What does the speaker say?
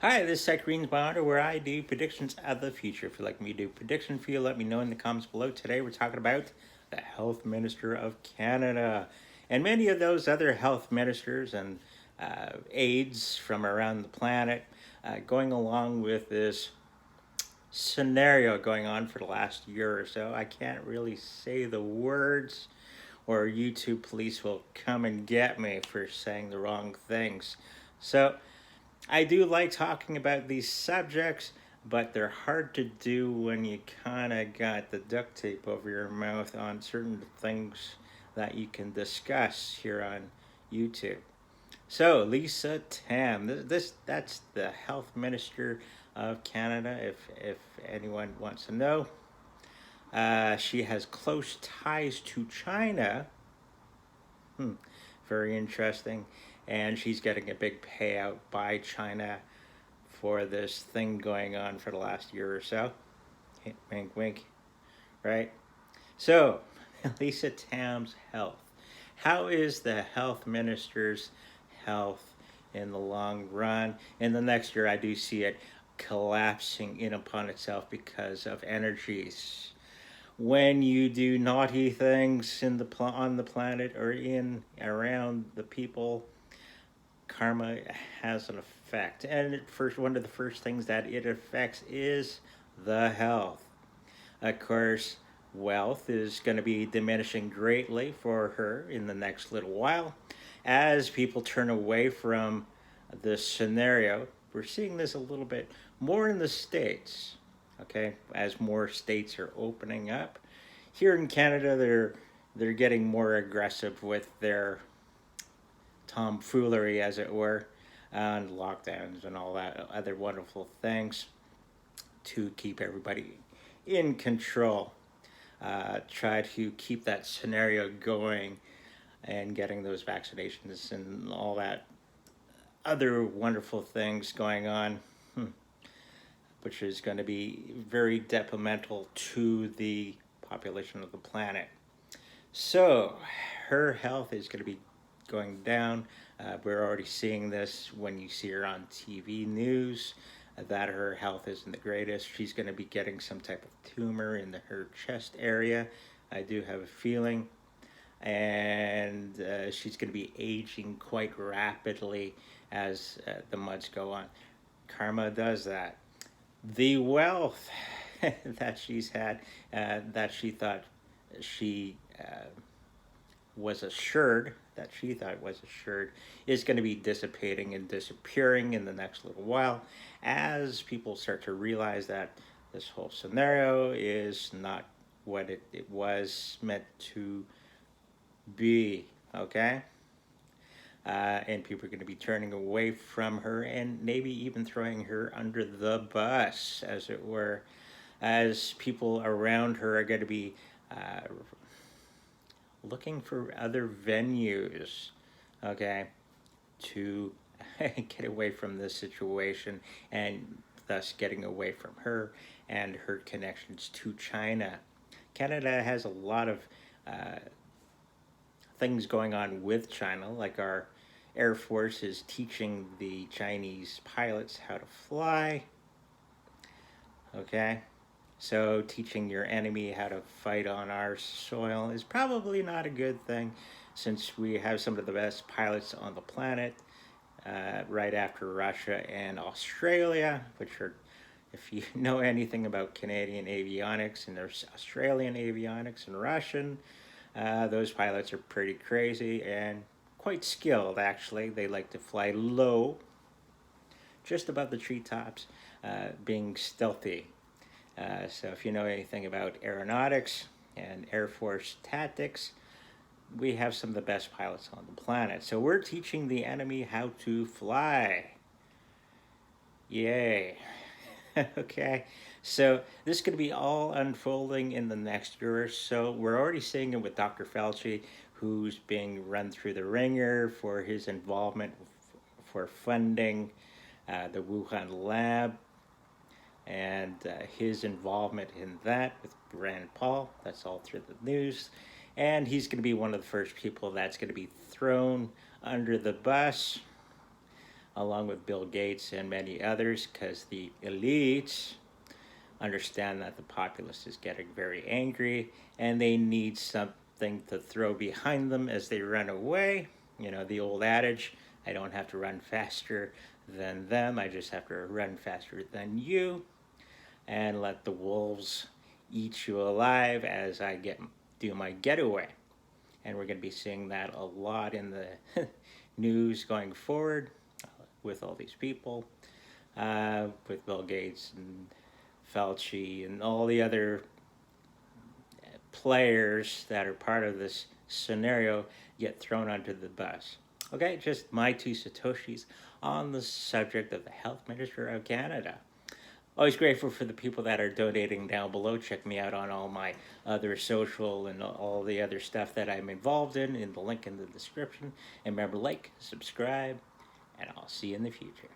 Hi, this is Sec Greens Bonder, where I do predictions of the future. If you'd like me to do prediction for you, let me know in the comments below. Today we're talking about the Health Minister of Canada and many of those other health ministers and aides from around the planet going along with this scenario going on for the last year or so. I can't really say the words, or YouTube police will come and get me for saying the wrong things. So, I do like talking about these subjects, but they're hard to do when you kind of got the duct tape over your mouth on certain things that you can discuss here on YouTube. So, Lisa Tam, that's the Health Minister of Canada. If anyone wants to know, she has close ties to China. Hmm, very interesting. And she's getting a big payout by China for this thing going on for the last year or so. Wink, wink, right? So, Lisa Tam's health. How is the health minister's health in the long run? In the next year, I do see it collapsing in upon itself because of energies. When you do naughty things on the planet or in around the people, karma has an effect. And first, one of the first things that it affects is the health. Of course, wealth is going to be diminishing greatly for her in the next little while as people turn away from this scenario. We're seeing this a little bit more in the States, okay, as more states are opening up. Here in Canada, they're getting more aggressive with their tomfoolery, as it were, and lockdowns and all that other wonderful things to keep everybody in control. Try to keep that scenario going and getting those vaccinations and all that other wonderful things going on, which is going to be very detrimental to the population of the planet. So, her health is going to be going down. We're already seeing this when you see her on TV news, that her health isn't the greatest. She's going to be getting some type of tumor in her chest area. I do have a feeling. And she's going to be aging quite rapidly as the months go on. Karma does that. The wealth that she's had, that she thought she was assured, that she thought was assured, is going to be dissipating and disappearing in the next little while as people start to realize that this whole scenario is not what it was meant to be, okay? And people are going to be turning away from her and maybe even throwing her under the bus, as it were, as people around her are going to be looking for other venues, okay, to get away from this situation and thus getting away from her and her connections to China. Canada has a lot of things going on with China, like our Air Force is teaching the Chinese pilots how to fly, okay? So teaching your enemy how to fight on our soil is probably not a good thing, since we have some of the best pilots on the planet, right after Russia and Australia, which are, if you know anything about Canadian avionics, and there's Australian avionics and Russian, those pilots are pretty crazy and quite skilled, actually. They like to fly low, just above the treetops, being stealthy. So if you know anything about aeronautics and Air Force tactics, we have some of the best pilots on the planet. So we're teaching the enemy how to fly. Yay. Okay, so this is going to be all unfolding in the next year or so. We're already seeing it with Dr. Fauci, who's being run through the ringer for his involvement for funding the Wuhan lab, and his involvement in that with Rand Paul. That's all through the news. And he's going to be one of the first people that's going to be thrown under the bus, along with Bill Gates and many others, because the elites understand that the populace is getting very angry and they need something to throw behind them as they run away. You know, the old adage, I don't have to run faster than them, I just have to run faster than you, and let the wolves eat you alive as I do my getaway. And we're going to be seeing that a lot in the news going forward with all these people, with Bill Gates and Fauci and all the other players that are part of this scenario get thrown under the bus. Okay, just my two Satoshis on the subject of the Health Minister of Canada. Always grateful for the people that are donating down below. Check me out on all my other social and all the other stuff that I'm involved in the link in the description. And remember, like, subscribe, and I'll see you in the future.